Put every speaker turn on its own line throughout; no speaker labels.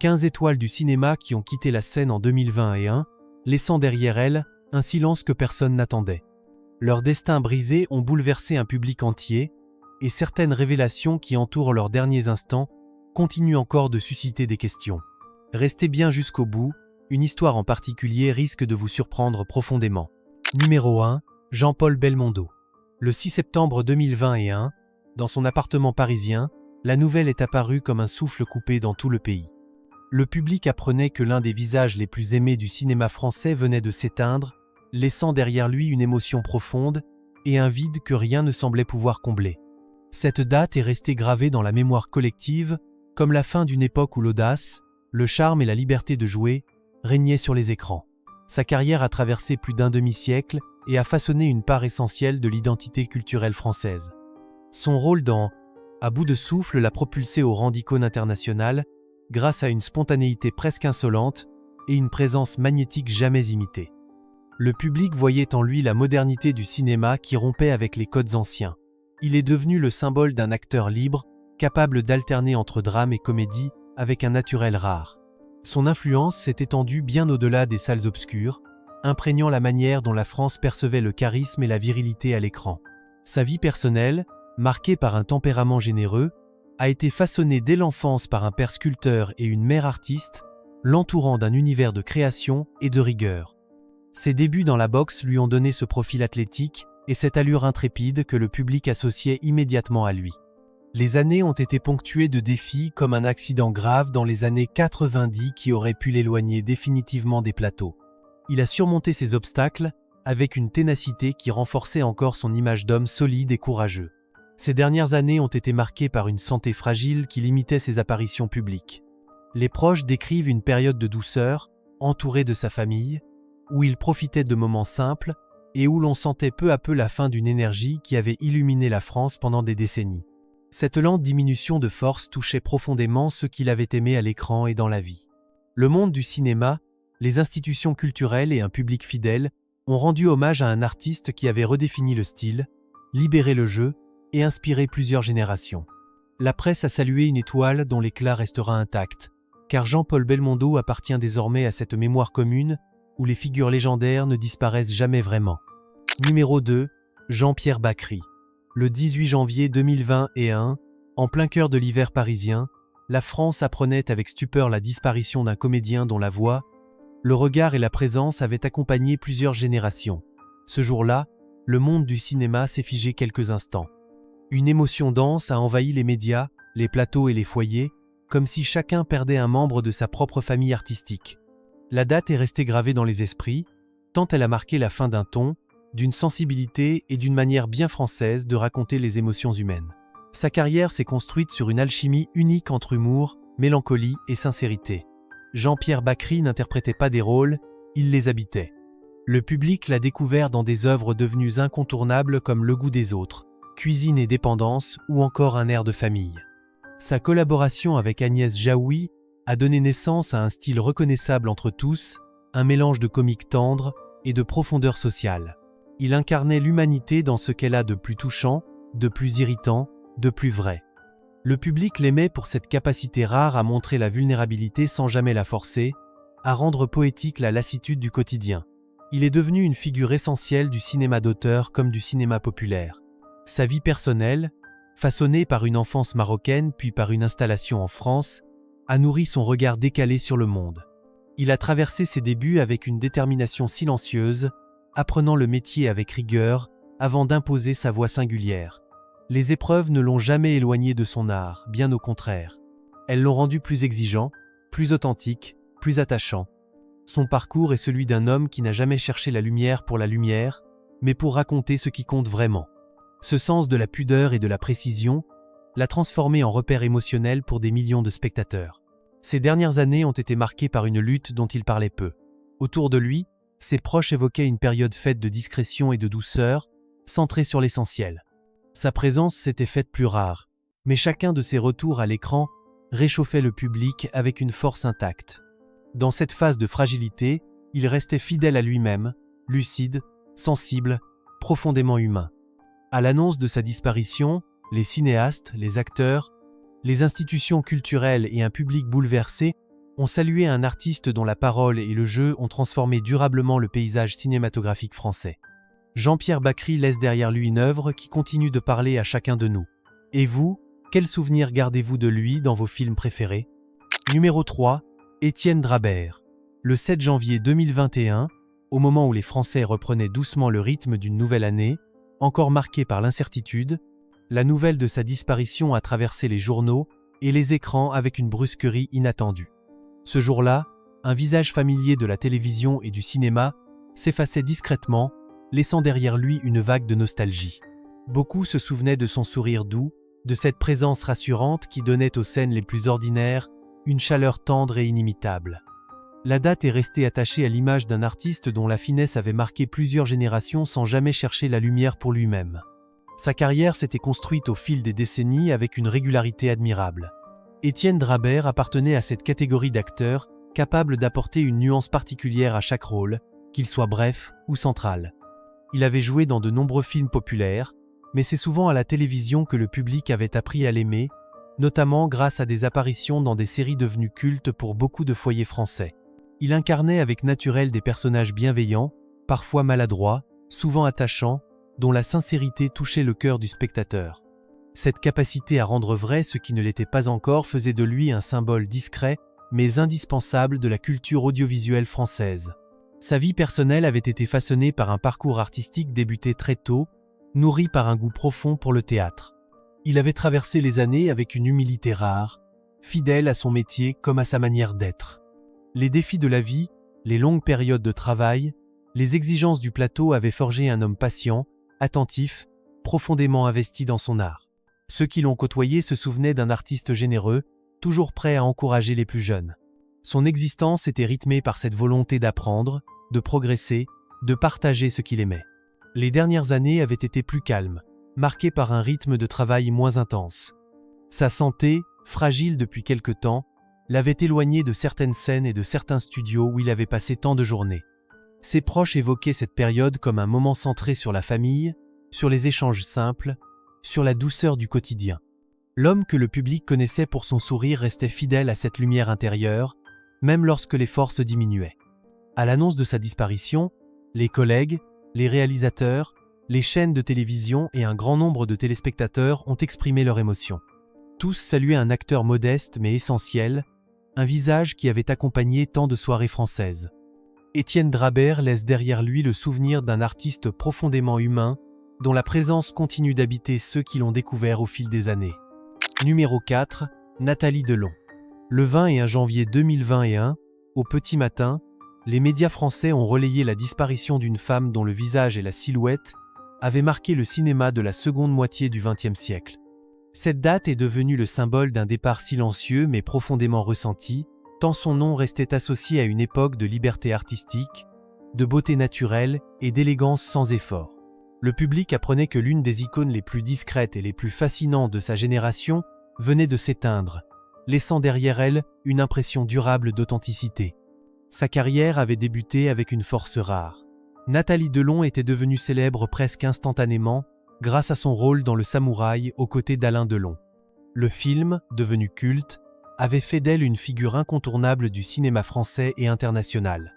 15 étoiles du cinéma qui ont quitté la scène en 2021, laissant derrière elles un silence que personne n'attendait. Leurs destins brisés ont bouleversé un public entier, et certaines révélations qui entourent leurs derniers instants continuent encore de susciter des questions. Restez bien jusqu'au bout, une histoire en particulier risque de vous surprendre profondément. Numéro 1, Jean-Paul Belmondo. Le 6 septembre 2021, dans son appartement parisien, la nouvelle est apparue comme un souffle coupé dans tout le pays. Le public apprenait que l'un des visages les plus aimés du cinéma français venait de s'éteindre, laissant derrière lui une émotion profonde et un vide que rien ne semblait pouvoir combler. Cette date est restée gravée dans la mémoire collective comme la fin d'une époque où l'audace, le charme et la liberté de jouer régnaient sur les écrans. Sa carrière a traversé plus d'un demi-siècle et a façonné une part essentielle de l'identité culturelle française. Son rôle dans À bout de souffle l'a propulsé au rang d'icône internationale grâce à une spontanéité presque insolente et une présence magnétique jamais imitée. Le public voyait en lui la modernité du cinéma qui rompait avec les codes anciens. Il est devenu le symbole d'un acteur libre, capable d'alterner entre drame et comédie avec un naturel rare. Son influence s'est étendue bien au-delà des salles obscures, imprégnant la manière dont la France percevait le charisme et la virilité à l'écran. Sa vie personnelle, marquée par un tempérament généreux, a été façonnée dès l'enfance par un père sculpteur et une mère artiste, l'entourant d'un univers de création et de rigueur. Ses débuts dans la boxe lui ont donné ce profil athlétique et cette allure intrépide que le public associait immédiatement à lui. Les années ont été ponctuées de défis comme un accident grave dans les années 90 qui aurait pu l'éloigner définitivement des plateaux. Il a surmonté ces obstacles avec une ténacité qui renforçait encore son image d'homme solide et courageux. Ces dernières années ont été marquées par une santé fragile qui limitait ses apparitions publiques. Les proches décrivent une période de douceur, entouré de sa famille, où il profitait de moments simples et où l'on sentait peu à peu la fin d'une énergie qui avait illuminé la France pendant des décennies. Cette lente diminution de force touchait profondément ceux qu'il avait aimés à l'écran et dans la vie. Le monde du cinéma, les institutions culturelles et un public fidèle ont rendu hommage à un artiste qui avait redéfini le style, libéré le jeu et inspiré plusieurs générations. La presse a salué une étoile dont l'éclat restera intact, car Jean-Paul Belmondo appartient désormais à cette mémoire commune où les figures légendaires ne disparaissent jamais vraiment. Numéro 2, Jean-Pierre Bacry. Le 18 janvier 2021, en plein cœur de l'hiver parisien, la France apprenait avec stupeur la disparition d'un comédien dont la voix, le regard et la présence avaient accompagné plusieurs générations. Ce jour-là, le monde du cinéma s'est figé quelques instants. Une émotion dense a envahi les médias, les plateaux et les foyers, comme si chacun perdait un membre de sa propre famille artistique. La date est restée gravée dans les esprits, tant elle a marqué la fin d'un ton, d'une sensibilité et d'une manière bien française de raconter les émotions humaines. Sa carrière s'est construite sur une alchimie unique entre humour, mélancolie et sincérité. Jean-Pierre Bacry n'interprétait pas des rôles, il les habitait. Le public l'a découvert dans des œuvres devenues incontournables comme Le goût des autres, Cuisine et dépendance ou encore Un air de famille. Sa collaboration avec Agnès Jaoui a donné naissance à un style reconnaissable entre tous, un mélange de comique tendre et de profondeur sociale. Il incarnait l'humanité dans ce qu'elle a de plus touchant, de plus irritant, de plus vrai. Le public l'aimait pour cette capacité rare à montrer la vulnérabilité sans jamais la forcer, à rendre poétique la lassitude du quotidien. Il est devenu une figure essentielle du cinéma d'auteur comme du cinéma populaire. Sa vie personnelle, façonnée par une enfance marocaine puis par une installation en France, a nourri son regard décalé sur le monde. Il a traversé ses débuts avec une détermination silencieuse, apprenant le métier avec rigueur avant d'imposer sa voix singulière. Les épreuves ne l'ont jamais éloigné de son art, bien au contraire. Elles l'ont rendu plus exigeant, plus authentique, plus attachant. Son parcours est celui d'un homme qui n'a jamais cherché la lumière pour la lumière, mais pour raconter ce qui compte vraiment. Ce sens de la pudeur et de la précision l'a transformé en repère émotionnel pour des millions de spectateurs. Ces dernières années ont été marquées par une lutte dont il parlait peu. Autour de lui, ses proches évoquaient une période faite de discrétion et de douceur, centrée sur l'essentiel. Sa présence s'était faite plus rare, mais chacun de ses retours à l'écran réchauffait le public avec une force intacte. Dans cette phase de fragilité, il restait fidèle à lui-même, lucide, sensible, profondément humain. À l'annonce de sa disparition, les cinéastes, les acteurs, les institutions culturelles et un public bouleversé On saluait un artiste dont la parole et le jeu ont transformé durablement le paysage cinématographique français. Jean-Pierre Bacry laisse derrière lui une œuvre qui continue de parler à chacun de nous. Et vous, quels souvenirs gardez-vous de lui dans vos films préférés? Numéro 3. Étienne Drabert. Le 7 janvier 2021, au moment où les Français reprenaient doucement le rythme d'une nouvelle année, encore marquée par l'incertitude, la nouvelle de sa disparition a traversé les journaux et les écrans avec une brusquerie inattendue. Ce jour-là, un visage familier de la télévision et du cinéma s'effaçait discrètement, laissant derrière lui une vague de nostalgie. Beaucoup se souvenaient de son sourire doux, de cette présence rassurante qui donnait aux scènes les plus ordinaires une chaleur tendre et inimitable. La date est restée attachée à l'image d'un artiste dont la finesse avait marqué plusieurs générations sans jamais chercher la lumière pour lui-même. Sa carrière s'était construite au fil des décennies avec une régularité admirable. Étienne Drabert appartenait à cette catégorie d'acteurs capables d'apporter une nuance particulière à chaque rôle, qu'il soit bref ou central. Il avait joué dans de nombreux films populaires, mais c'est souvent à la télévision que le public avait appris à l'aimer, notamment grâce à des apparitions dans des séries devenues cultes pour beaucoup de foyers français. Il incarnait avec naturel des personnages bienveillants, parfois maladroits, souvent attachants, dont la sincérité touchait le cœur du spectateur. Cette capacité à rendre vrai ce qui ne l'était pas encore faisait de lui un symbole discret, mais indispensable de la culture audiovisuelle française. Sa vie personnelle avait été façonnée par un parcours artistique débuté très tôt, nourri par un goût profond pour le théâtre. Il avait traversé les années avec une humilité rare, fidèle à son métier comme à sa manière d'être. Les défis de la vie, les longues périodes de travail, les exigences du plateau avaient forgé un homme patient, attentif, profondément investi dans son art. Ceux qui l'ont côtoyé se souvenaient d'un artiste généreux, toujours prêt à encourager les plus jeunes. Son existence était rythmée par cette volonté d'apprendre, de progresser, de partager ce qu'il aimait. Les dernières années avaient été plus calmes, marquées par un rythme de travail moins intense. Sa santé, fragile depuis quelque temps, l'avait éloigné de certaines scènes et de certains studios où il avait passé tant de journées. Ses proches évoquaient cette période comme un moment centré sur la famille, sur les échanges simples, sur la douceur du quotidien. L'homme que le public connaissait pour son sourire restait fidèle à cette lumière intérieure, même lorsque les forces diminuaient. À l'annonce de sa disparition, les collègues, les réalisateurs, les chaînes de télévision et un grand nombre de téléspectateurs ont exprimé leur émotion. Tous saluaient un acteur modeste mais essentiel, un visage qui avait accompagné tant de soirées françaises. Étienne Drabert laisse derrière lui le souvenir d'un artiste profondément humain, dont la présence continue d'habiter ceux qui l'ont découvert au fil des années. Numéro 4. Nathalie Delon. Le 21 janvier 2021, au petit matin, les médias français ont relayé la disparition d'une femme dont le visage et la silhouette avaient marqué le cinéma de la seconde moitié du XXe siècle. Cette date est devenue le symbole d'un départ silencieux mais profondément ressenti, tant son nom restait associé à une époque de liberté artistique, de beauté naturelle et d'élégance sans effort. Le public apprenait que l'une des icônes les plus discrètes et les plus fascinantes de sa génération venait de s'éteindre, laissant derrière elle une impression durable d'authenticité. Sa carrière avait débuté avec une force rare. Nathalie Delon était devenue célèbre presque instantanément grâce à son rôle dans Le Samouraï aux côtés d'Alain Delon. Le film, devenu culte, avait fait d'elle une figure incontournable du cinéma français et international.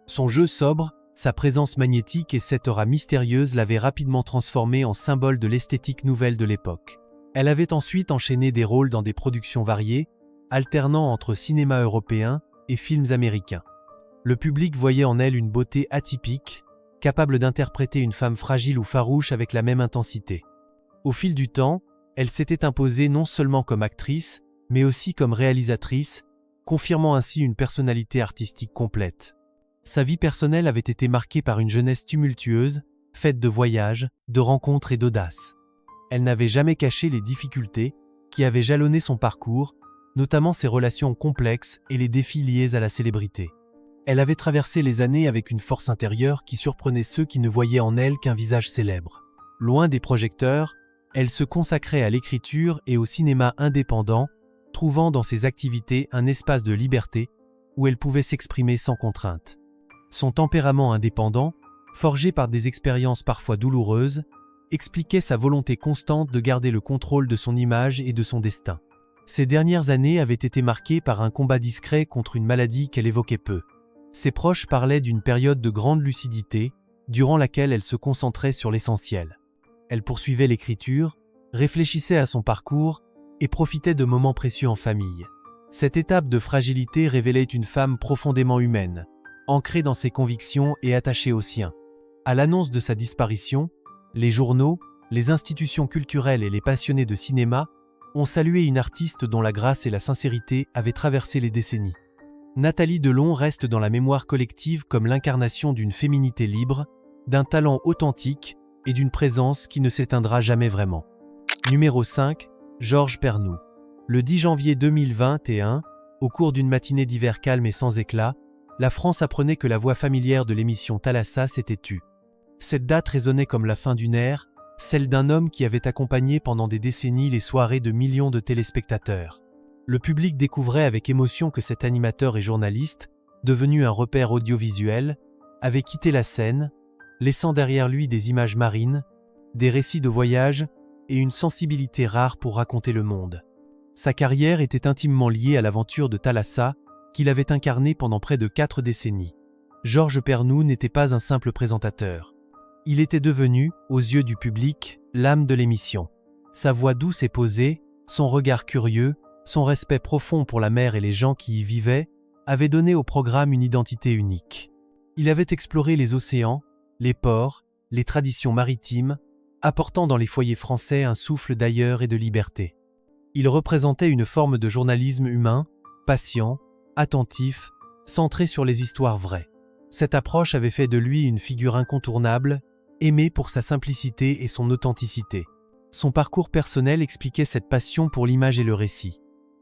Son jeu sobre, sa présence magnétique et cette aura mystérieuse l'avaient rapidement transformée en symbole de l'esthétique nouvelle de l'époque. Elle avait ensuite enchaîné des rôles dans des productions variées, alternant entre cinéma européen et films américains. Le public voyait en elle une beauté atypique, capable d'interpréter une femme fragile ou farouche avec la même intensité. Au fil du temps, elle s'était imposée non seulement comme actrice, mais aussi comme réalisatrice, confirmant ainsi une personnalité artistique complète. Sa vie personnelle avait été marquée par une jeunesse tumultueuse, faite de voyages, de rencontres et d'audace. Elle n'avait jamais caché les difficultés qui avaient jalonné son parcours, notamment ses relations complexes et les défis liés à la célébrité. Elle avait traversé les années avec une force intérieure qui surprenait ceux qui ne voyaient en elle qu'un visage célèbre. Loin des projecteurs, elle se consacrait à l'écriture et au cinéma indépendant, trouvant dans ses activités un espace de liberté où elle pouvait s'exprimer sans contrainte. Son tempérament indépendant, forgé par des expériences parfois douloureuses, expliquait sa volonté constante de garder le contrôle de son image et de son destin. Ces dernières années avaient été marquées par un combat discret contre une maladie qu'elle évoquait peu. Ses proches parlaient d'une période de grande lucidité, durant laquelle elle se concentrait sur l'essentiel. Elle poursuivait l'écriture, réfléchissait à son parcours et profitait de moments précieux en famille. Cette étape de fragilité révélait une femme profondément humaine, ancrée dans ses convictions et attachée aux siens. À l'annonce de sa disparition, les journaux, les institutions culturelles et les passionnés de cinéma ont salué une artiste dont la grâce et la sincérité avaient traversé les décennies. Nathalie Delon reste dans la mémoire collective comme l'incarnation d'une féminité libre, d'un talent authentique et d'une présence qui ne s'éteindra jamais vraiment. Numéro 5, Georges Pernou. Le 10 janvier 2021, au cours d'une matinée d'hiver calme et sans éclat, la France apprenait que la voix familière de l'émission Thalassa s'était tue. Cette date résonnait comme la fin d'une ère, celle d'un homme qui avait accompagné pendant des décennies les soirées de millions de téléspectateurs. Le public découvrait avec émotion que cet animateur et journaliste, devenu un repère audiovisuel, avait quitté la scène, laissant derrière lui des images marines, des récits de voyage et une sensibilité rare pour raconter le monde. Sa carrière était intimement liée à l'aventure de Thalassa, qu'il avait incarnée pendant près de 4 décennies. Georges Pernou n'était pas un simple présentateur. Il était devenu, aux yeux du public, l'âme de l'émission. Sa voix douce et posée, son regard curieux, son respect profond pour la mer et les gens qui y vivaient, avaient donné au programme une identité unique. Il avait exploré les océans, les ports, les traditions maritimes, apportant dans les foyers français un souffle d'ailleurs et de liberté. Il représentait une forme de journalisme humain, patient, attentif, centré sur les histoires vraies. Cette approche avait fait de lui une figure incontournable, aimé pour sa simplicité et son authenticité. Son parcours personnel expliquait cette passion pour l'image et le récit.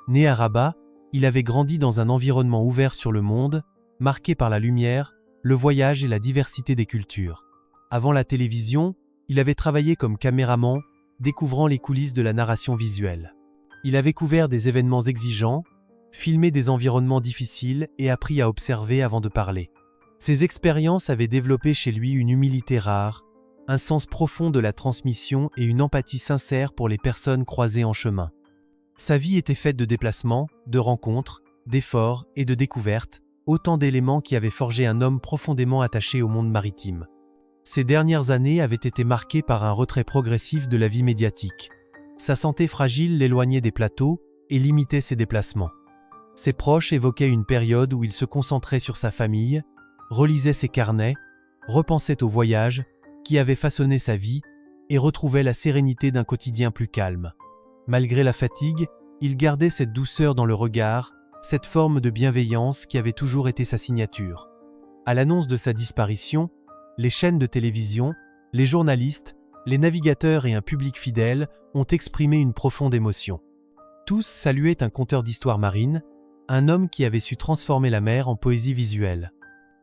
Né à Rabat, il avait grandi dans un environnement ouvert sur le monde, marqué par la lumière, le voyage et la diversité des cultures. Avant la télévision, il avait travaillé comme caméraman, découvrant les coulisses de la narration visuelle. Il avait couvert des événements exigeants, filmé des environnements difficiles et appris à observer avant de parler. Ces expériences avaient développé chez lui une humilité rare, un sens profond de la transmission et une empathie sincère pour les personnes croisées en chemin. Sa vie était faite de déplacements, de rencontres, d'efforts et de découvertes, autant d'éléments qui avaient forgé un homme profondément attaché au monde maritime. Ces dernières années avaient été marquées par un retrait progressif de la vie médiatique. Sa santé fragile l'éloignait des plateaux et limitait ses déplacements. Ses proches évoquaient une période où il se concentrait sur sa famille, relisait ses carnets, repensait au voyage qui avait façonné sa vie et retrouvait la sérénité d'un quotidien plus calme. Malgré la fatigue, il gardait cette douceur dans le regard, cette forme de bienveillance qui avait toujours été sa signature. À l'annonce de sa disparition, les chaînes de télévision, les journalistes, les navigateurs et un public fidèle ont exprimé une profonde émotion. Tous saluaient un conteur d'histoires marines, un homme qui avait su transformer la mer en poésie visuelle.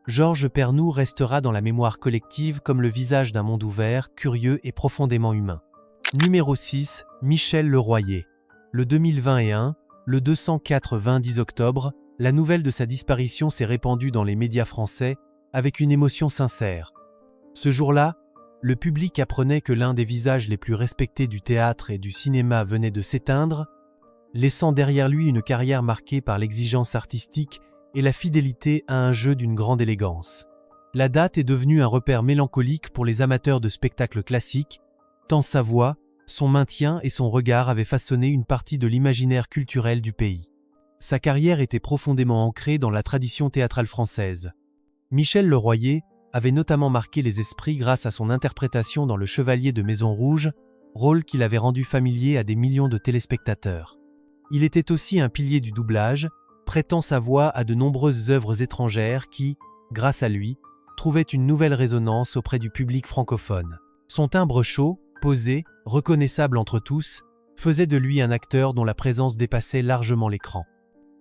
Georges Pernou restera dans la mémoire collective comme le visage d'un monde ouvert, curieux et profondément humain. Numéro 6, Michel Leroyer. Le 2021, le 290 octobre, la nouvelle de sa disparition s'est répandue dans les médias français avec une émotion sincère. Ce jour-là, le public apprenait que l'un des visages les plus respectés du théâtre et du cinéma venait de s'éteindre, laissant derrière lui une carrière marquée par l'exigence artistique et la fidélité à un jeu d'une grande élégance. La date est devenue un repère mélancolique pour les amateurs de spectacles classiques, tant sa voix, son maintien et son regard avaient façonné une partie de l'imaginaire culturel du pays. Sa carrière était profondément ancrée dans la tradition théâtrale française. Michel Leroyer avait notamment marqué les esprits grâce à son interprétation dans Le Chevalier de Maison Rouge, rôle qu'il avait rendu familier à des millions de téléspectateurs. Il était aussi un pilier du doublage, prêtant sa voix à de nombreuses œuvres étrangères qui, grâce à lui, trouvaient une nouvelle résonance auprès du public francophone. Son timbre chaud, posé, reconnaissable entre tous, faisait de lui un acteur dont la présence dépassait largement l'écran.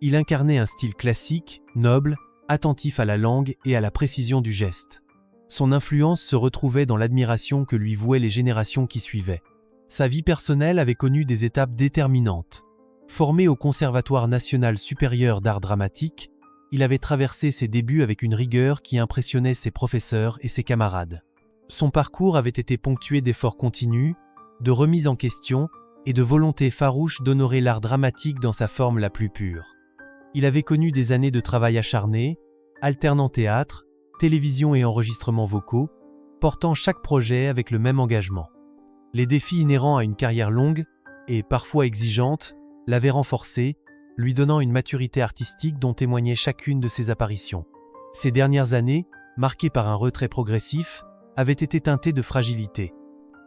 Il incarnait un style classique, noble, attentif à la langue et à la précision du geste. Son influence se retrouvait dans l'admiration que lui vouaient les générations qui suivaient. Sa vie personnelle avait connu des étapes déterminantes. Formé au Conservatoire national supérieur d'art dramatique, il avait traversé ses débuts avec une rigueur qui impressionnait ses professeurs et ses camarades. Son parcours avait été ponctué d'efforts continus, de remises en question et de volonté farouche d'honorer l'art dramatique dans sa forme la plus pure. Il avait connu des années de travail acharné, alternant théâtre, télévision et enregistrements vocaux, portant chaque projet avec le même engagement. Les défis inhérents à une carrière longue, et parfois exigeante, l'avaient renforcé, lui donnant une maturité artistique dont témoignait chacune de ses apparitions. Ces dernières années, marquées par un retrait progressif, avaient été teintées de fragilité.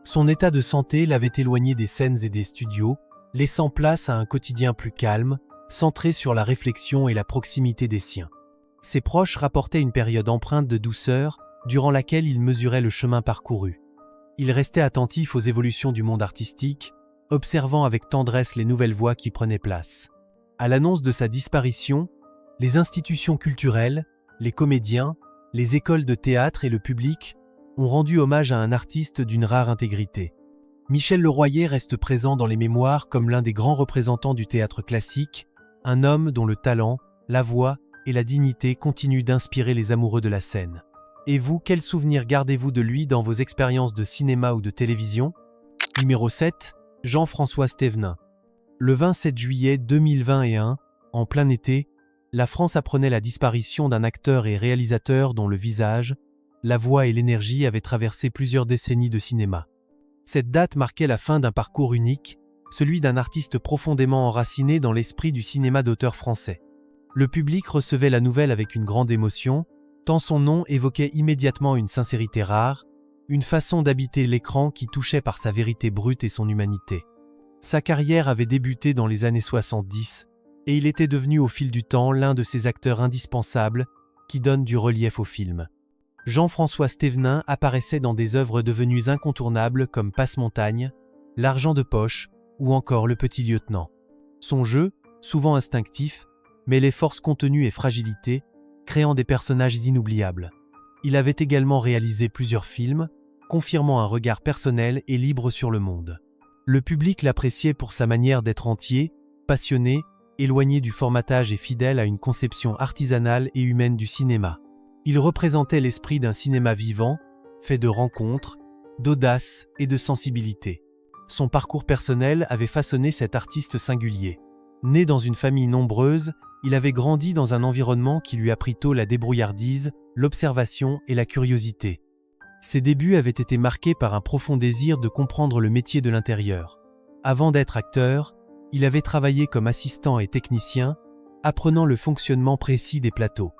Son état de santé l'avait éloigné des scènes et des studios, laissant place à un quotidien plus calme, centré sur la réflexion et la proximité des siens. Ses proches rapportaient une période empreinte de douceur, durant laquelle il mesurait le chemin parcouru. Il restait attentif aux évolutions du monde artistique, observant avec tendresse les nouvelles voies qui prenaient place. À l'annonce de sa disparition, les institutions culturelles, les comédiens, les écoles de théâtre et le public ont rendu hommage à un artiste d'une rare intégrité. Michel Leroyer reste présent dans les mémoires comme l'un des grands représentants du théâtre classique, un homme dont le talent, la voix et la dignité continuent d'inspirer les amoureux de la scène. Et vous, quels souvenirs gardez-vous de lui dans vos expériences de cinéma ou de télévision? Numéro 7. Jean-François Stévenin. Le 27 juillet 2021, en plein été, la France apprenait la disparition d'un acteur et réalisateur dont le visage, la voix et l'énergie avaient traversé plusieurs décennies de cinéma. Cette date marquait la fin d'un parcours unique, celui d'un artiste profondément enraciné dans l'esprit du cinéma d'auteur français. Le public recevait la nouvelle avec une grande émotion, tant son nom évoquait immédiatement une sincérité rare, une façon d'habiter l'écran qui touchait par sa vérité brute et son humanité. Sa carrière avait débuté dans les années 70, et il était devenu au fil du temps l'un de ces acteurs indispensables qui donnent du relief au film. Jean-François Stévenin apparaissait dans des œuvres devenues incontournables comme Passe-Montagne, L'Argent de poche ou encore Le Petit Lieutenant. Son jeu, souvent instinctif, mêlait force contenue et fragilité, créant des personnages inoubliables. Il avait également réalisé plusieurs films, confirmant un regard personnel et libre sur le monde. Le public l'appréciait pour sa manière d'être entier, passionné, éloigné du formatage et fidèle à une conception artisanale et humaine du cinéma. Il représentait l'esprit d'un cinéma vivant, fait de rencontres, d'audace et de sensibilité. Son parcours personnel avait façonné cet artiste singulier. Né dans une famille nombreuse, il avait grandi dans un environnement qui lui apprit tôt la débrouillardise, l'observation et la curiosité. Ses débuts avaient été marqués par un profond désir de comprendre le métier de l'intérieur. Avant d'être acteur, il avait travaillé comme assistant et technicien, apprenant le fonctionnement précis des plateaux.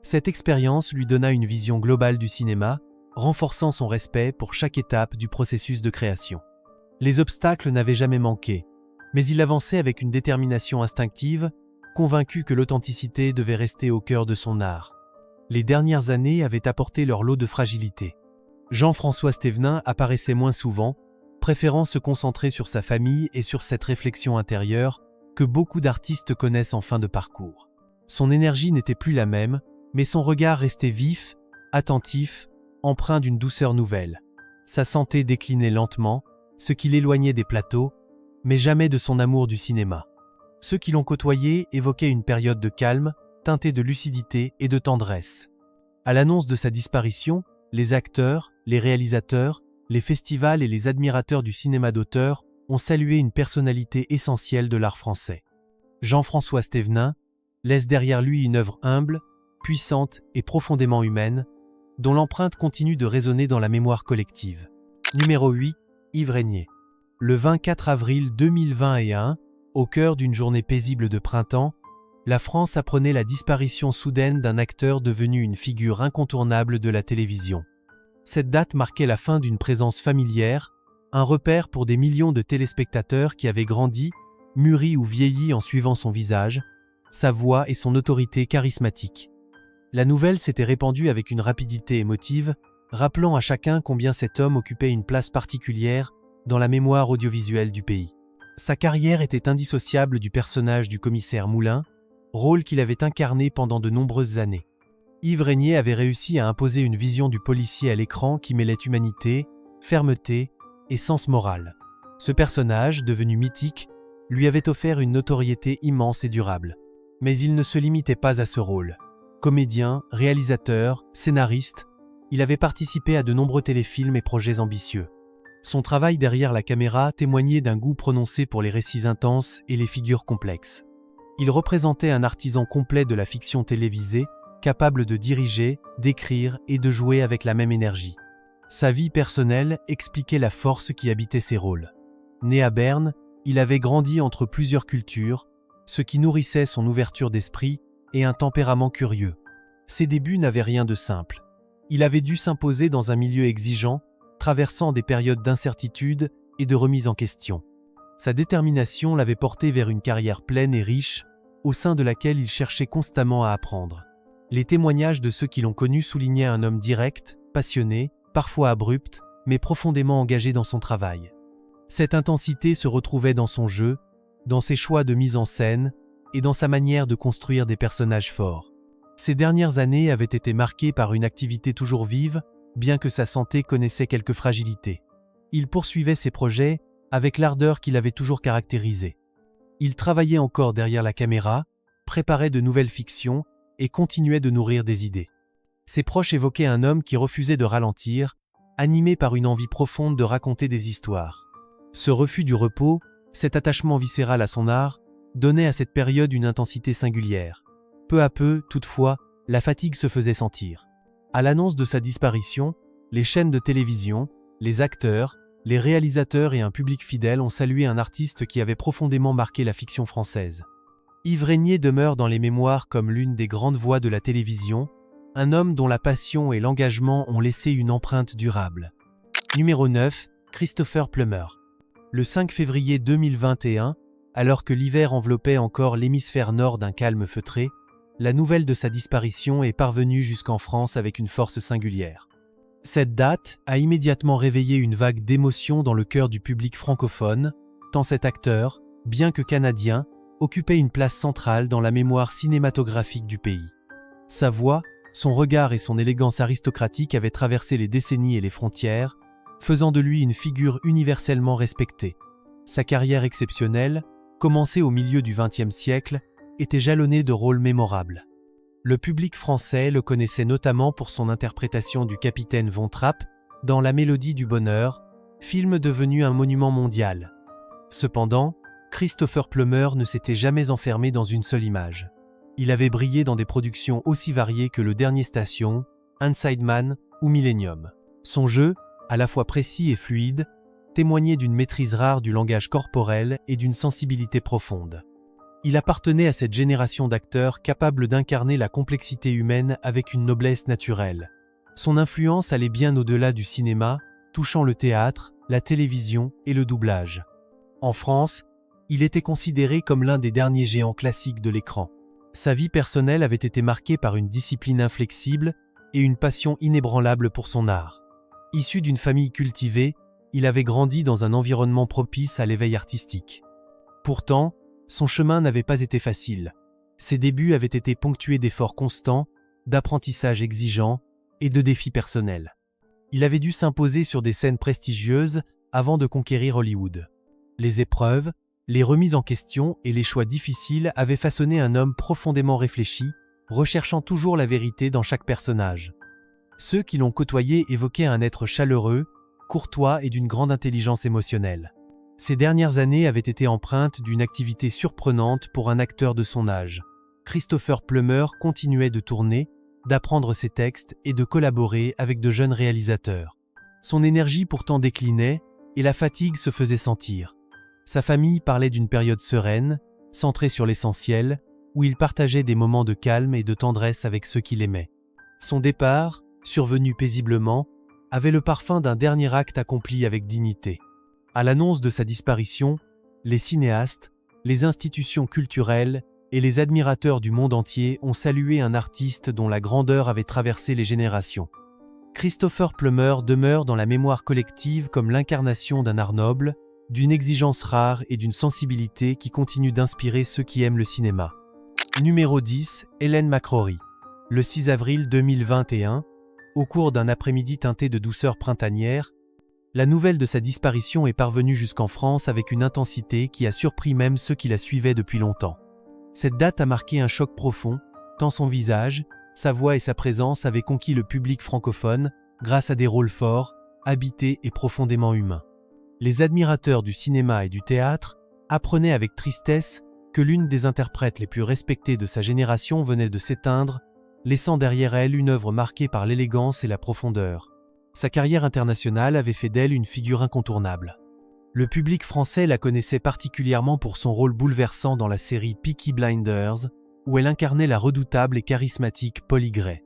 Cette expérience lui donna une vision globale du cinéma, renforçant son respect pour chaque étape du processus de création. Les obstacles n'avaient jamais manqué, mais il avançait avec une détermination instinctive, convaincu que l'authenticité devait rester au cœur de son art. Les dernières années avaient apporté leur lot de fragilité. Jean-François Stévenin apparaissait moins souvent, préférant se concentrer sur sa famille et sur cette réflexion intérieure que beaucoup d'artistes connaissent en fin de parcours. Son énergie n'était plus la même, mais son regard restait vif, attentif, empreint d'une douceur nouvelle. Sa santé déclinait lentement, ce qui l'éloignait des plateaux, mais jamais de son amour du cinéma. Ceux qui l'ont côtoyé évoquaient une période de calme, teintée de lucidité et de tendresse. À l'annonce de sa disparition, les acteurs, les réalisateurs, les festivals et les admirateurs du cinéma d'auteur ont salué une personnalité essentielle de l'art français. Jean-François Stévenin laisse derrière lui une œuvre humble, puissante et profondément humaine, dont l'empreinte continue de résonner dans la mémoire collective. Numéro 8. Yves Régnier. Le 24 avril 2021, au cœur d'une journée paisible de printemps, la France apprenait la disparition soudaine d'un acteur devenu une figure incontournable de la télévision. Cette date marquait la fin d'une présence familière, un repère pour des millions de téléspectateurs qui avaient grandi, mûri ou vieilli en suivant son visage, sa voix et son autorité charismatique. La nouvelle s'était répandue avec une rapidité émotive, rappelant à chacun combien cet homme occupait une place particulière dans la mémoire audiovisuelle du pays. Sa carrière était indissociable du personnage du commissaire Moulin, rôle qu'il avait incarné pendant de nombreuses années. Yves Régnier avait réussi à imposer une vision du policier à l'écran qui mêlait humanité, fermeté et sens moral. Ce personnage, devenu mythique, lui avait offert une notoriété immense et durable. Mais il ne se limitait pas à ce rôle. Comédien, réalisateur, scénariste, il avait participé à de nombreux téléfilms et projets ambitieux. Son travail derrière la caméra témoignait d'un goût prononcé pour les récits intenses et les figures complexes. Il représentait un artisan complet de la fiction télévisée, capable de diriger, d'écrire et de jouer avec la même énergie. Sa vie personnelle expliquait la force qui habitait ses rôles. Né à Berne, il avait grandi entre plusieurs cultures, ce qui nourrissait son ouverture d'esprit et un tempérament curieux. Ses débuts n'avaient rien de simple. Il avait dû s'imposer dans un milieu exigeant, traversant des périodes d'incertitude et de remise en question. Sa détermination l'avait porté vers une carrière pleine et riche, au sein de laquelle il cherchait constamment à apprendre. Les témoignages de ceux qui l'ont connu soulignaient un homme direct, passionné, parfois abrupt, mais profondément engagé dans son travail. Cette intensité se retrouvait dans son jeu, dans ses choix de mise en scène et dans sa manière de construire des personnages forts. Ces dernières années avaient été marquées par une activité toujours vive, bien que sa santé connaissait quelques fragilités. Il poursuivait ses projets avec l'ardeur qui l'avait toujours caractérisé. Il travaillait encore derrière la caméra, préparait de nouvelles fictions et continuait de nourrir des idées. Ses proches évoquaient un homme qui refusait de ralentir, animé par une envie profonde de raconter des histoires. Ce refus du repos, cet attachement viscéral à son art, donnait à cette période une intensité singulière. Peu à peu, toutefois, la fatigue se faisait sentir. À l'annonce de sa disparition, les chaînes de télévision, les acteurs, les réalisateurs et un public fidèle ont salué un artiste qui avait profondément marqué la fiction française. Yves Régnier demeure dans les mémoires comme l'une des grandes voix de la télévision, un homme dont la passion et l'engagement ont laissé une empreinte durable. Numéro 9, Christopher Plummer. Le 5 février 2021, alors que l'hiver enveloppait encore l'hémisphère nord d'un calme feutré, la nouvelle de sa disparition est parvenue jusqu'en France avec une force singulière. Cette date a immédiatement réveillé une vague d'émotion dans le cœur du public francophone, tant cet acteur, bien que canadien, occupait une place centrale dans la mémoire cinématographique du pays. Sa voix, son regard et son élégance aristocratique avaient traversé les décennies et les frontières, faisant de lui une figure universellement respectée. Sa carrière exceptionnelle, commencée au milieu du XXe siècle, était jalonnée de rôles mémorables. Le public français le connaissait notamment pour son interprétation du capitaine Von Trapp dans La Mélodie du Bonheur, film devenu un monument mondial. Cependant, Christopher Plummer ne s'était jamais enfermé dans une seule image. Il avait brillé dans des productions aussi variées que Le Dernier Station, Inside Man ou Millennium. Son jeu, à la fois précis et fluide, témoignait d'une maîtrise rare du langage corporel et d'une sensibilité profonde. Il appartenait à cette génération d'acteurs capables d'incarner la complexité humaine avec une noblesse naturelle. Son influence allait bien au-delà du cinéma, touchant le théâtre, la télévision et le doublage. En France, il était considéré comme l'un des derniers géants classiques de l'écran. Sa vie personnelle avait été marquée par une discipline inflexible et une passion inébranlable pour son art. Issu d'une famille cultivée, il avait grandi dans un environnement propice à l'éveil artistique. Pourtant, son chemin n'avait pas été facile. Ses débuts avaient été ponctués d'efforts constants, d'apprentissages exigeants et de défis personnels. Il avait dû s'imposer sur des scènes prestigieuses avant de conquérir Hollywood. Les épreuves, les remises en question et les choix difficiles avaient façonné un homme profondément réfléchi, recherchant toujours la vérité dans chaque personnage. Ceux qui l'ont côtoyé évoquaient un être chaleureux, courtois et d'une grande intelligence émotionnelle. Ces dernières années avaient été empreintes d'une activité surprenante pour un acteur de son âge. Christopher Plummer continuait de tourner, d'apprendre ses textes et de collaborer avec de jeunes réalisateurs. Son énergie pourtant déclinait et la fatigue se faisait sentir. Sa famille parlait d'une période sereine, centrée sur l'essentiel, où il partageait des moments de calme et de tendresse avec ceux qu'il aimait. Son départ, survenu paisiblement, avait le parfum d'un dernier acte accompli avec dignité. À l'annonce de sa disparition, les cinéastes, les institutions culturelles et les admirateurs du monde entier ont salué un artiste dont la grandeur avait traversé les générations. Christopher Plummer demeure dans la mémoire collective comme l'incarnation d'un art noble, d'une exigence rare et d'une sensibilité qui continue d'inspirer ceux qui aiment le cinéma. Numéro 10, Hélène McRory. Le 6 avril 2021, au cours d'un après-midi teinté de douceur printanière, la nouvelle de sa disparition est parvenue jusqu'en France avec une intensité qui a surpris même ceux qui la suivaient depuis longtemps. Cette date a marqué un choc profond, tant son visage, sa voix et sa présence avaient conquis le public francophone grâce à des rôles forts, habités et profondément humains. Les admirateurs du cinéma et du théâtre apprenaient avec tristesse que l'une des interprètes les plus respectées de sa génération venait de s'éteindre, laissant derrière elle une œuvre marquée par l'élégance et la profondeur. Sa carrière internationale avait fait d'elle une figure incontournable. Le public français la connaissait particulièrement pour son rôle bouleversant dans la série Peaky Blinders, où elle incarnait la redoutable et charismatique Polly Gray.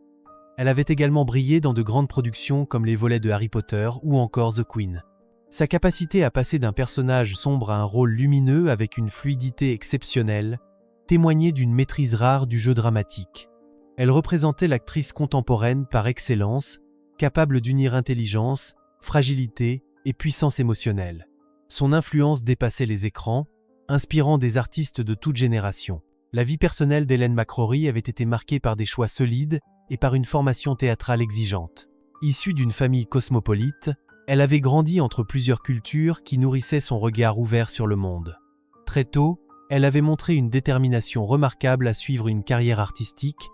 Elle avait également brillé dans de grandes productions comme les volets de Harry Potter ou encore The Queen. Sa capacité à passer d'un personnage sombre à un rôle lumineux avec une fluidité exceptionnelle témoignait d'une maîtrise rare du jeu dramatique. Elle représentait l'actrice contemporaine par excellence, capable d'unir intelligence, fragilité et puissance émotionnelle. Son influence dépassait les écrans, inspirant des artistes de toute génération. La vie personnelle d'Hélène McRaury avait été marquée par des choix solides et par une formation théâtrale exigeante. Issue d'une famille cosmopolite, elle avait grandi entre plusieurs cultures qui nourrissaient son regard ouvert sur le monde. Très tôt, elle avait montré une détermination remarquable à suivre une carrière artistique.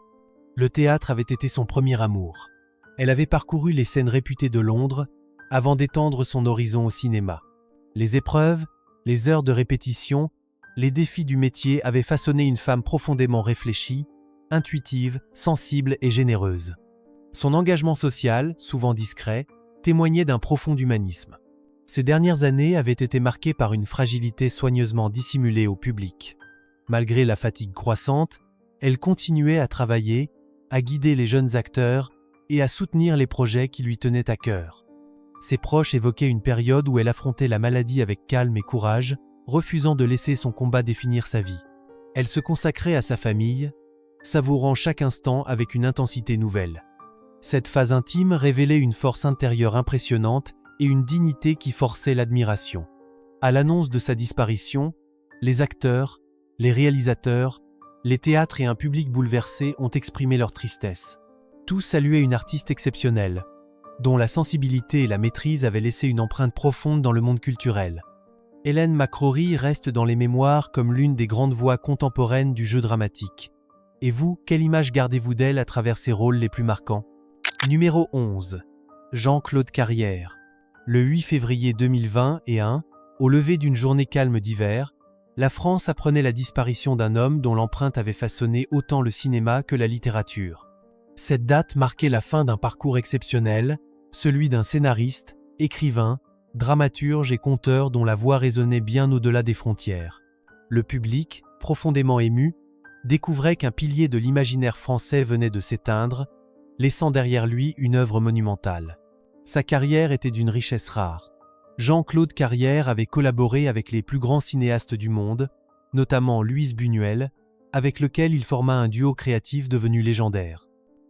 Le théâtre avait été son premier amour. Elle avait parcouru les scènes réputées de Londres avant d'étendre son horizon au cinéma. Les épreuves, les heures de répétition, les défis du métier avaient façonné une femme profondément réfléchie, intuitive, sensible et généreuse. Son engagement social, souvent discret, témoignait d'un profond humanisme. Ces dernières années avaient été marquées par une fragilité soigneusement dissimulée au public. Malgré la fatigue croissante, elle continuait à travailler, à guider les jeunes acteurs et à soutenir les projets qui lui tenaient à cœur. Ses proches évoquaient une période où elle affrontait la maladie avec calme et courage, refusant de laisser son combat définir sa vie. Elle se consacrait à sa famille, savourant chaque instant avec une intensité nouvelle. Cette phase intime révélait une force intérieure impressionnante et une dignité qui forçait l'admiration. À l'annonce de sa disparition, les acteurs, les réalisateurs, les théâtres et un public bouleversé ont exprimé leur tristesse. Tous saluaient une artiste exceptionnelle, dont la sensibilité et la maîtrise avaient laissé une empreinte profonde dans le monde culturel. Hélène McRaury reste dans les mémoires comme l'une des grandes voix contemporaines du jeu dramatique. Et vous, quelle image gardez-vous d'elle à travers ses rôles les plus marquants? Numéro 11. Jean-Claude Carrière. Le 8 février 2021, au lever d'une journée calme d'hiver, la France apprenait la disparition d'un homme dont l'empreinte avait façonné autant le cinéma que la littérature. Cette date marquait la fin d'un parcours exceptionnel, celui d'un scénariste, écrivain, dramaturge et conteur dont la voix résonnait bien au-delà des frontières. Le public, profondément ému, découvrait qu'un pilier de l'imaginaire français venait de s'éteindre, laissant derrière lui une œuvre monumentale. Sa carrière était d'une richesse rare. Jean-Claude Carrière avait collaboré avec les plus grands cinéastes du monde, notamment Louise Buñuel, avec lequel il forma un duo créatif devenu légendaire.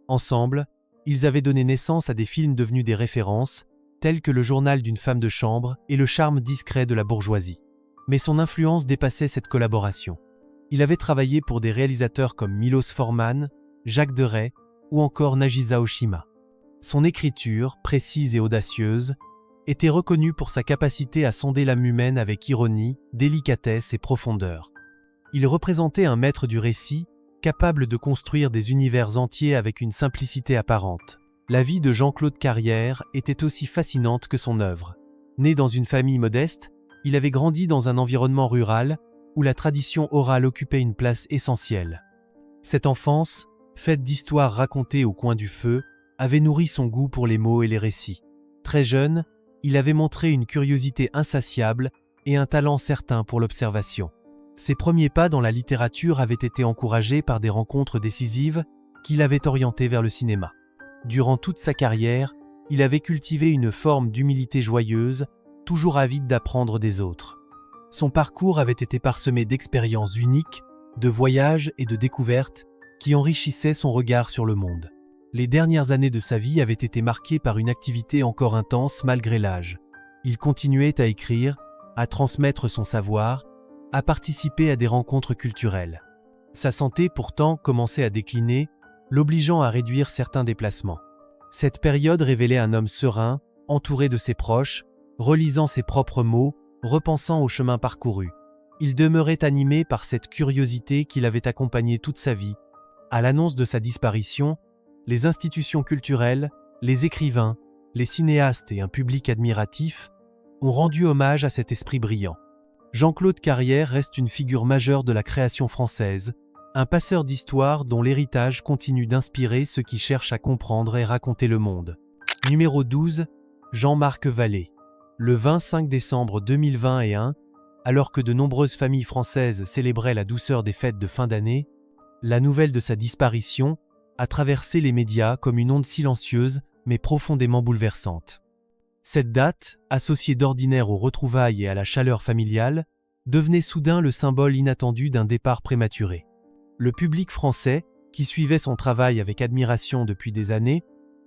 Ensemble, ils avaient donné naissance à des films devenus des références, tels que Le journal d'une femme de chambre et Le charme discret de la bourgeoisie. Mais son influence dépassait cette collaboration. Il avait travaillé pour des réalisateurs comme Milos Forman, Jacques Deray ou encore Nagisa Oshima. Son écriture, précise et audacieuse, était reconnue pour sa capacité à sonder l'âme humaine avec ironie, délicatesse et profondeur. Il représentait un maître du récit, capable de construire des univers entiers avec une simplicité apparente. La vie de Jean-Claude Carrière était aussi fascinante que son œuvre. Né dans une famille modeste, il avait grandi dans un environnement rural où la tradition orale occupait une place essentielle. Cette enfance, faite d'histoires racontées au coin du feu, avait nourri son goût pour les mots et les récits. Très jeune, il avait montré une curiosité insatiable et un talent certain pour l'observation. Ses premiers pas dans la littérature avaient été encouragés par des rencontres décisives qui l'avaient orienté vers le cinéma. Durant toute sa carrière, il avait cultivé une forme d'humilité joyeuse, toujours avide d'apprendre des autres. Son parcours avait été parsemé d'expériences uniques, de voyages et de découvertes qui enrichissaient son regard sur le monde. Les dernières années de sa vie avaient été marquées par une activité encore intense malgré l'âge. Il continuait à écrire, à transmettre son savoir, à participer à des rencontres culturelles. Sa santé pourtant commençait à décliner, l'obligeant à réduire certains déplacements. Cette période révélait un homme serein, entouré de ses proches, relisant ses propres mots, repensant au chemin parcouru. Il demeurait animé par cette curiosité qui l'avait accompagné toute sa vie. À l'annonce de sa disparition, les institutions culturelles, les écrivains, les cinéastes et un public admiratif ont rendu hommage à cet esprit brillant. Jean-Claude Carrière reste une figure majeure de la création française, un passeur d'histoire dont l'héritage continue d'inspirer ceux qui cherchent à comprendre et raconter le monde. Numéro 12, Jean-Marc Vallée. Le 25 décembre 2021, alors que de nombreuses familles françaises célébraient la douceur des fêtes de fin d'année, la nouvelle de sa disparition a traversé les médias comme une onde silencieuse mais profondément bouleversante. Cette date, associée d'ordinaire aux retrouvailles et à la chaleur familiale, devenait soudain le symbole inattendu d'un départ prématuré. Le public français, qui suivait son travail avec admiration depuis des années,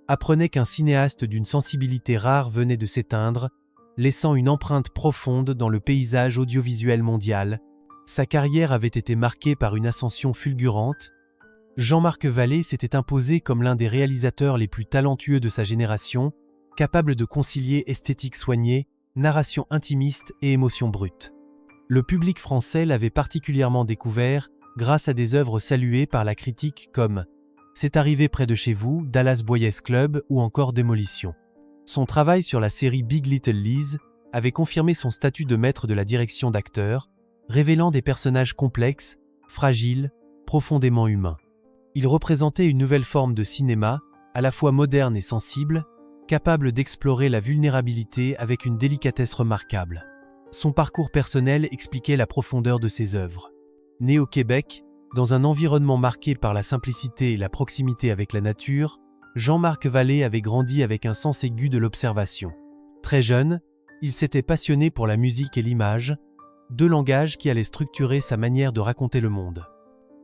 apprenait qu'un cinéaste d'une sensibilité rare venait de s'éteindre, laissant une empreinte profonde dans le paysage audiovisuel mondial. Sa carrière avait été marquée par une ascension fulgurante. Jean-Marc Vallée s'était imposé comme l'un des réalisateurs les plus talentueux de sa génération, capable de concilier esthétique soignée, narration intimiste et émotion brute. Le public français l'avait particulièrement découvert grâce à des œuvres saluées par la critique comme « C'est arrivé près de chez vous », Dallas Boys Club ou encore Démolition. Son travail sur la série Big Little Lies avait confirmé son statut de maître de la direction d'acteur, révélant des personnages complexes, fragiles, profondément humains. Il représentait une nouvelle forme de cinéma, à la fois moderne et sensible, capable d'explorer la vulnérabilité avec une délicatesse remarquable. Son parcours personnel expliquait la profondeur de ses œuvres. Né au Québec, dans un environnement marqué par la simplicité et la proximité avec la nature, Jean-Marc Vallée avait grandi avec un sens aigu de l'observation. Très jeune, il s'était passionné pour la musique et l'image, deux langages qui allaient structurer sa manière de raconter le monde.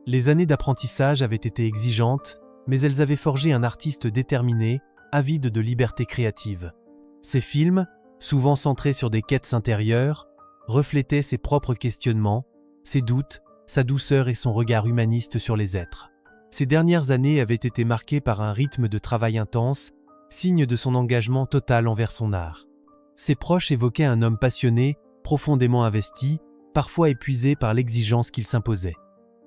Les années d'apprentissage avaient été exigeantes, mais elles avaient forgé un artiste déterminé, avide de liberté créative. Ses films, souvent centrés sur des quêtes intérieures, reflétaient ses propres questionnements, ses doutes, sa douceur et son regard humaniste sur les êtres. Ces dernières années avaient été marquées par un rythme de travail intense, signe de son engagement total envers son art. Ses proches évoquaient un homme passionné, profondément investi, parfois épuisé par l'exigence qu'il s'imposait.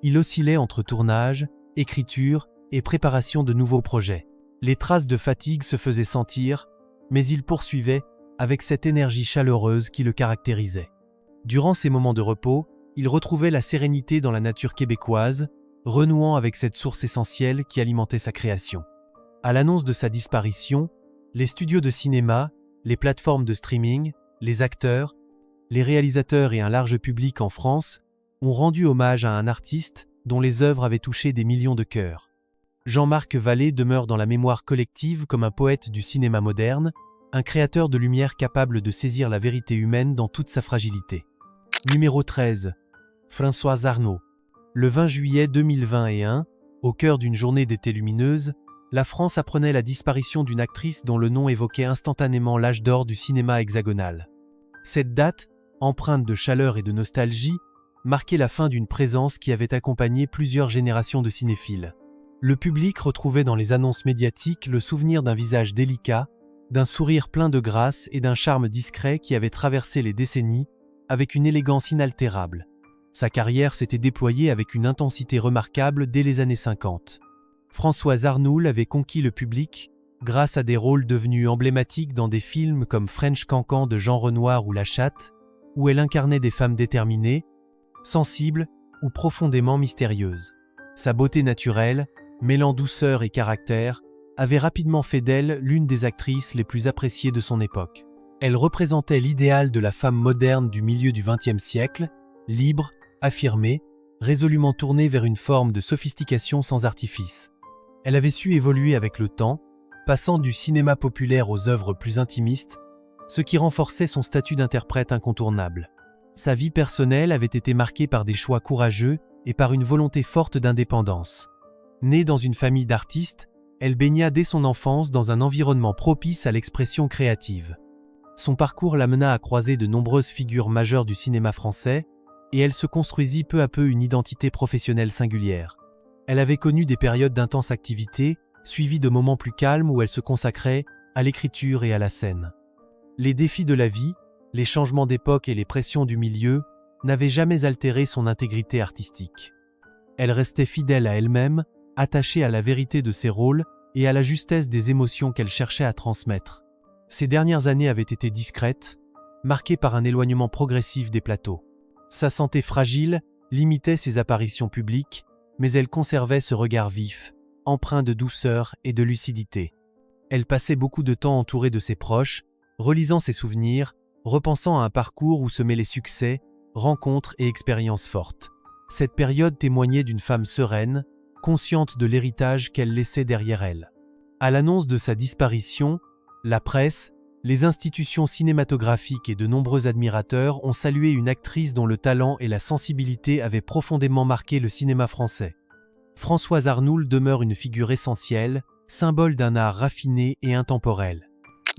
Il oscillait entre tournage, écriture et préparation de nouveaux projets. Les traces de fatigue se faisaient sentir, mais il poursuivait avec cette énergie chaleureuse qui le caractérisait. Durant ces moments de repos, il retrouvait la sérénité dans la nature québécoise, renouant avec cette source essentielle qui alimentait sa création. À l'annonce de sa disparition, les studios de cinéma, les plateformes de streaming, les acteurs, les réalisateurs et un large public en France ont rendu hommage à un artiste dont les œuvres avaient touché des millions de cœurs. Jean-Marc Vallée demeure dans la mémoire collective comme un poète du cinéma moderne, un créateur de lumière capable de saisir la vérité humaine dans toute sa fragilité. Numéro 13. Françoise Arnault. Le 20 juillet 2021, au cœur d'une journée d'été lumineuse, la France apprenait la disparition d'une actrice dont le nom évoquait instantanément l'âge d'or du cinéma hexagonal. Cette date, empreinte de chaleur et de nostalgie, marquait la fin d'une présence qui avait accompagné plusieurs générations de cinéphiles. Le public retrouvait dans les annonces médiatiques le souvenir d'un visage délicat, d'un sourire plein de grâce et d'un charme discret qui avait traversé les décennies avec une élégance inaltérable. Sa carrière s'était déployée avec une intensité remarquable dès les années 50. Françoise Arnoul avait conquis le public grâce à des rôles devenus emblématiques dans des films comme French Cancan de Jean Renoir ou La Chatte, où elle incarnait des femmes déterminées, sensibles ou profondément mystérieuses. Sa beauté naturelle, mêlant douceur et caractère, avait rapidement fait d'elle l'une des actrices les plus appréciées de son époque. Elle représentait l'idéal de la femme moderne du milieu du XXe siècle, libre, affirmée, résolument tournée vers une forme de sophistication sans artifice. Elle avait su évoluer avec le temps, passant du cinéma populaire aux œuvres plus intimistes, ce qui renforçait son statut d'interprète incontournable. Sa vie personnelle avait été marquée par des choix courageux et par une volonté forte d'indépendance. Née dans une famille d'artistes, elle baigna dès son enfance dans un environnement propice à l'expression créative. Son parcours l'amena à croiser de nombreuses figures majeures du cinéma français, et elle se construisit peu à peu une identité professionnelle singulière. Elle avait connu des périodes d'intense activité, suivies de moments plus calmes où elle se consacrait à l'écriture et à la scène. Les défis de la vie, les changements d'époque et les pressions du milieu n'avaient jamais altéré son intégrité artistique. Elle restait fidèle à elle-même, attachée à la vérité de ses rôles et à la justesse des émotions qu'elle cherchait à transmettre. Ses dernières années avaient été discrètes, marqué par un éloignement progressif des plateaux. Sa santé fragile limitait ses apparitions publiques, mais elle conservait ce regard vif, empreint de douceur et de lucidité. Elle passait beaucoup de temps entourée de ses proches, relisant ses souvenirs, repensant à un parcours où se mêlaient succès, rencontres et expériences fortes. Cette période témoignait d'une femme sereine, consciente de l'héritage qu'elle laissait derrière elle. À l'annonce de sa disparition, la presse, les institutions cinématographiques et de nombreux admirateurs ont salué une actrice dont le talent et la sensibilité avaient profondément marqué le cinéma français. Françoise Arnould demeure une figure essentielle, symbole d'un art raffiné et intemporel.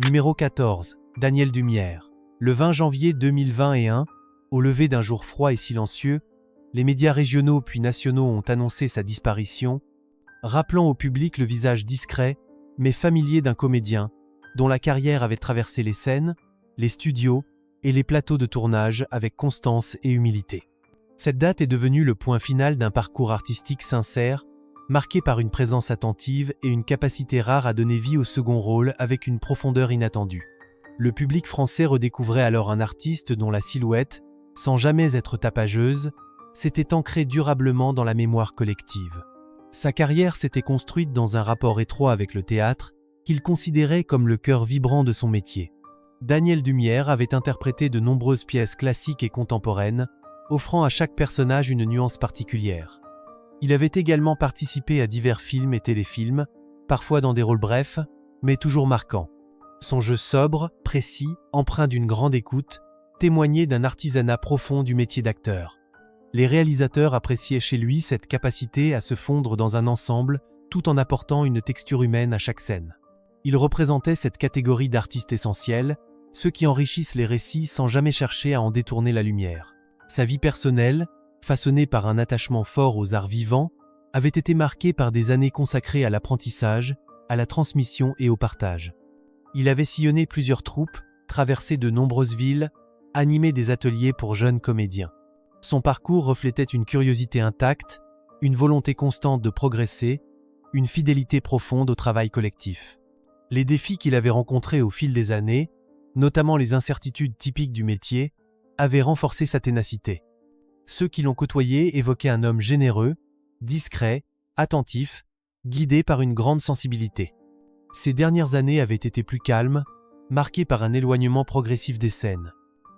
Numéro 14. Danielle Dumière. Le 20 janvier 2021, au lever d'un jour froid et silencieux, les médias régionaux puis nationaux ont annoncé sa disparition, rappelant au public le visage discret, mais familier d'un comédien, dont la carrière avait traversé les scènes, les studios et les plateaux de tournage avec constance et humilité. Cette date est devenue le point final d'un parcours artistique sincère, marqué par une présence attentive et une capacité rare à donner vie au second rôle avec une profondeur inattendue. Le public français redécouvrait alors un artiste dont la silhouette, sans jamais être tapageuse, s'était ancrée durablement dans la mémoire collective. Sa carrière s'était construite dans un rapport étroit avec le théâtre, qu'il considérait comme le cœur vibrant de son métier. Danielle Dumière avait interprété de nombreuses pièces classiques et contemporaines, offrant à chaque personnage une nuance particulière. Il avait également participé à divers films et téléfilms, parfois dans des rôles brefs, mais toujours marquants. Son jeu sobre, précis, empreint d'une grande écoute, témoignait d'un artisanat profond du métier d'acteur. Les réalisateurs appréciaient chez lui cette capacité à se fondre dans un ensemble tout en apportant une texture humaine à chaque scène. Il représentait cette catégorie d'artistes essentiels, ceux qui enrichissent les récits sans jamais chercher à en détourner la lumière. Sa vie personnelle, façonnée par un attachement fort aux arts vivants, avait été marquée par des années consacrées à l'apprentissage, à la transmission et au partage. Il avait sillonné plusieurs troupes, traversé de nombreuses villes, animé des ateliers pour jeunes comédiens. Son parcours reflétait une curiosité intacte, une volonté constante de progresser, une fidélité profonde au travail collectif. Les défis qu'il avait rencontrés au fil des années, notamment les incertitudes typiques du métier, avaient renforcé sa ténacité. Ceux qui l'ont côtoyé évoquaient un homme généreux, discret, attentif, guidé par une grande sensibilité. Ses dernières années avaient été plus calmes, marquées par un éloignement progressif des scènes.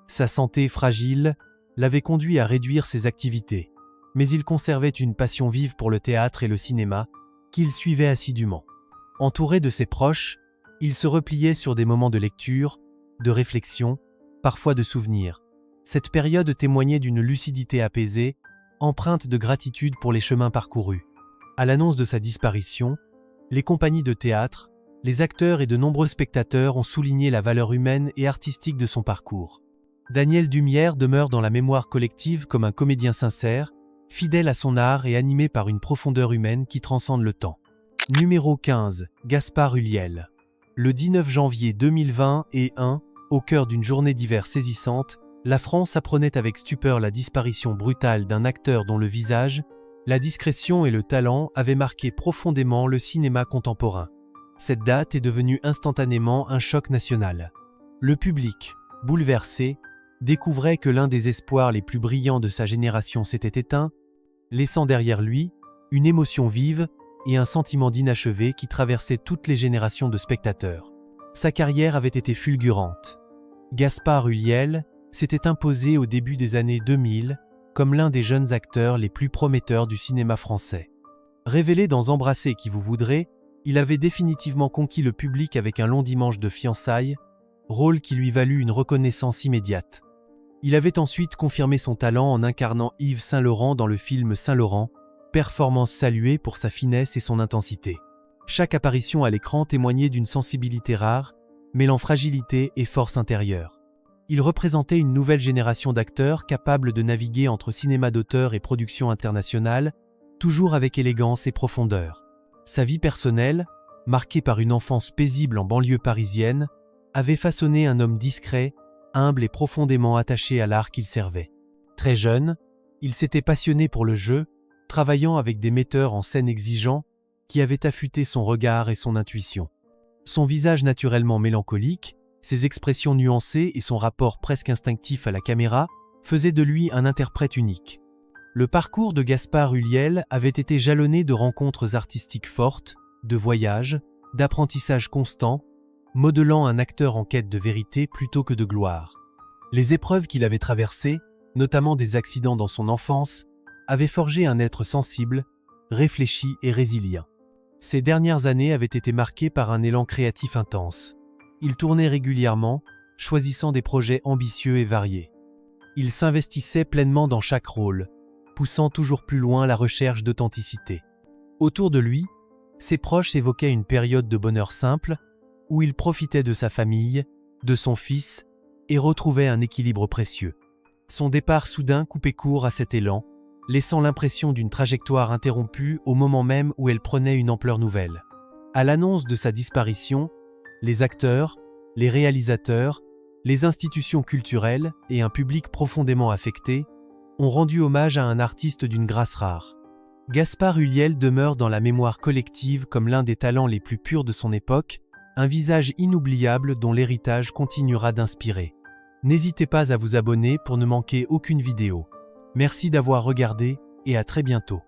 Sa santé fragile l'avait conduit à réduire ses activités, mais il conservait une passion vive pour le théâtre et le cinéma, qu'il suivait assidûment. Entouré de ses proches, il se repliait sur des moments de lecture, de réflexion, parfois de souvenirs. Cette période témoignait d'une lucidité apaisée, empreinte de gratitude pour les chemins parcourus. À l'annonce de sa disparition, les compagnies de théâtre, les acteurs et de nombreux spectateurs ont souligné la valeur humaine et artistique de son parcours. Danielle Dumière demeure dans la mémoire collective comme un comédien sincère, fidèle à son art et animé par une profondeur humaine qui transcende le temps. Numéro 15. Gaspard Ulliel. Le 19 janvier 2021, au cœur d'une journée d'hiver saisissante, la France apprenait avec stupeur la disparition brutale d'un acteur dont le visage, la discrétion et le talent avaient marqué profondément le cinéma contemporain. Cette date est devenue instantanément un choc national. Le public, bouleversé, découvrait que l'un des espoirs les plus brillants de sa génération s'était éteint, laissant derrière lui une émotion vive et un sentiment d'inachevé qui traversait toutes les générations de spectateurs. Sa carrière avait été fulgurante. Gaspard Ulliel s'était imposé au début des années 2000 comme l'un des jeunes acteurs les plus prometteurs du cinéma français. Révélé dans Embrassez qui vous voudrez, il avait définitivement conquis le public avec un long dimanche de fiançailles, rôle qui lui valut une reconnaissance immédiate. Il avait ensuite confirmé son talent en incarnant Yves Saint-Laurent dans le film Saint-Laurent, performance saluée pour sa finesse et son intensité. Chaque apparition à l'écran témoignait d'une sensibilité rare, mêlant fragilité et force intérieure. Il représentait une nouvelle génération d'acteurs capables de naviguer entre cinéma d'auteur et production internationale, toujours avec élégance et profondeur. Sa vie personnelle, marquée par une enfance paisible en banlieue parisienne, avait façonné un homme discret, humble et profondément attaché à l'art qu'il servait. Très jeune, il s'était passionné pour le jeu, travaillant avec des metteurs en scène exigeants qui avaient affûté son regard et son intuition. Son visage naturellement mélancolique, Ses expressions nuancées et son rapport presque instinctif à la caméra faisaient de lui un interprète unique. Le parcours de Gaspard Ulliel avait été jalonné de rencontres artistiques fortes, de voyages, d'apprentissage constant, modelant un acteur en quête de vérité plutôt que de gloire. Les épreuves qu'il avait traversées, notamment des accidents dans son enfance, avaient forgé un être sensible, réfléchi et résilient. Ces dernières années avaient été marquées par un élan créatif intense. Il tournait régulièrement, choisissant des projets ambitieux et variés. Il s'investissait pleinement dans chaque rôle, poussant toujours plus loin la recherche d'authenticité. Autour de lui, ses proches évoquaient une période de bonheur simple, où il profitait de sa famille, de son fils, et retrouvait un équilibre précieux. Son départ soudain coupait court à cet élan, laissant l'impression d'une trajectoire interrompue au moment même où elle prenait une ampleur nouvelle. À l'annonce de sa disparition, les acteurs, les réalisateurs, les institutions culturelles et un public profondément affecté ont rendu hommage à un artiste d'une grâce rare. Gaspard Ulliel demeure dans la mémoire collective comme l'un des talents les plus purs de son époque, un visage inoubliable dont l'héritage continuera d'inspirer. N'hésitez pas à vous abonner pour ne manquer aucune vidéo. Merci d'avoir regardé et à très bientôt.